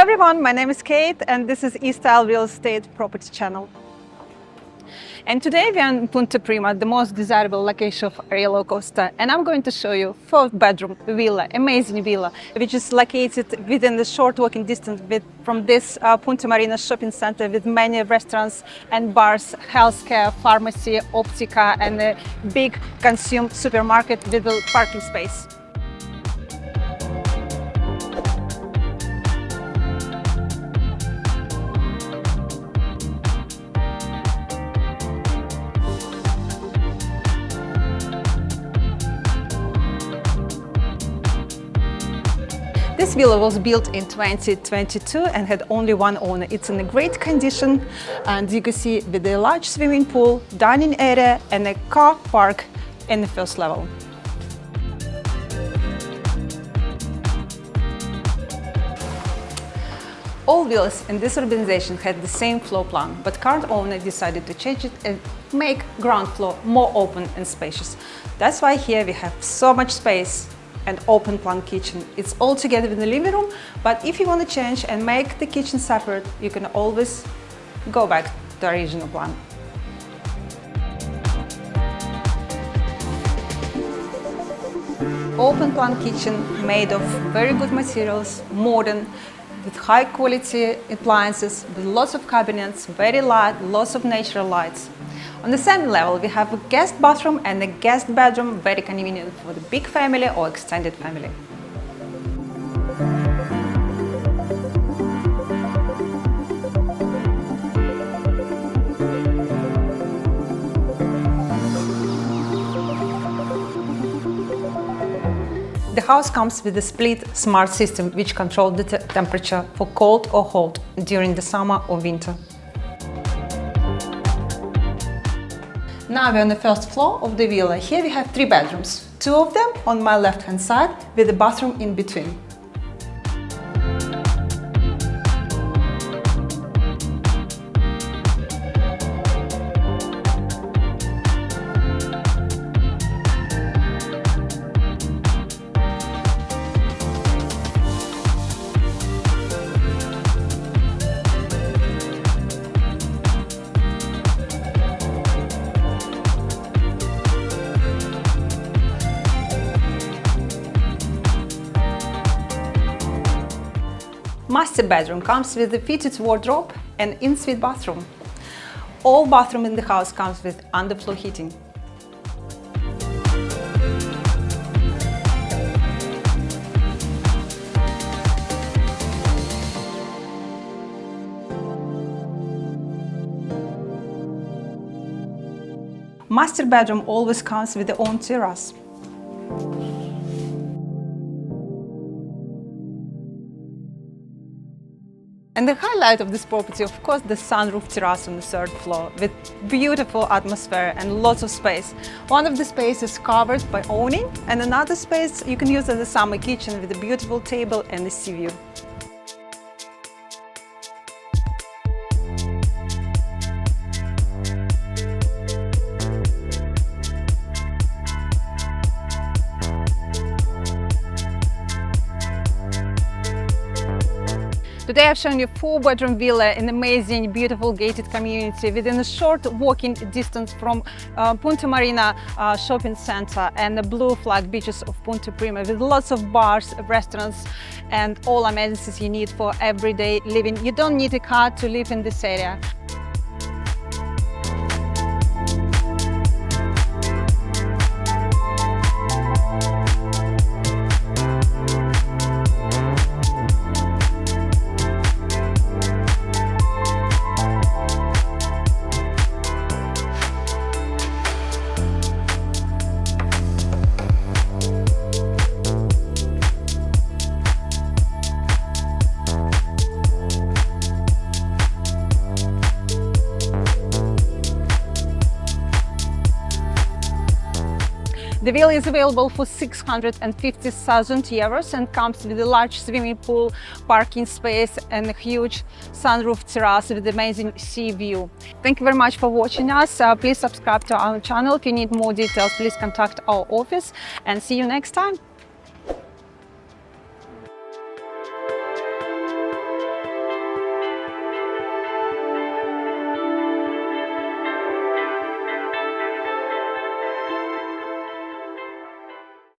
everyone, my name is Kate and this is E-Style Real Estate Property Channel. And today we are in Punta Prima, the most desirable location of Ariel Costa, and I'm going to show you 4-bedroom villa, amazing villa, which is located within the short walking distance from this Punta Marina Shopping Center with many restaurants and bars, healthcare, pharmacy, optica, and a big consumer supermarket with a parking space. This villa was built in 2022 and had only one owner. It's in a great condition, and you can see with a large swimming pool, dining area and a car park in the first level. All villas in this urbanization had the same floor plan, but current owner decided to change it and make ground floor more open and spacious. That's why here we have so much space and open plan kitchen. It's all together with the living room, but if you want to change and make the kitchen separate, you can always go back to the original plan. Open plan kitchen made of very good materials, modern, with high quality appliances, with lots of cabinets, very light, lots of natural lights. On the same level, we have a guest bathroom and a guest bedroom, very convenient for the big family or extended family. The house comes with a split smart system which controls the temperature for cold or hot during the summer or winter. Now we're on the first floor of the villa. Here we have 3 bedrooms, 2 of them on my left-hand side with a bathroom in between. Master bedroom comes with a fitted wardrobe and in-suite bathroom. All bathroom in the house comes with underfloor heating. Master bedroom always comes with their own terrace. And the highlight of this property, of course, the sunroof terrace on the 3rd floor with beautiful atmosphere and lots of space. One of the spaces is covered by awning, and another space you can use as a summer kitchen with a beautiful table and a sea view. Today I've shown you 4-bedroom villa in amazing, beautiful gated community within a short walking distance from Punta Marina Shopping Center and the blue flag beaches of Punta Prima with lots of bars, restaurants and all amenities you need for everyday living. You don't need a car to live in this area. The villa is available for 650,000 euros and comes with a large swimming pool, parking space and a huge sunroof terrace with amazing sea view. Thank you very much for watching us. Please subscribe to our channel. If you need more details, please contact our office and see you next time.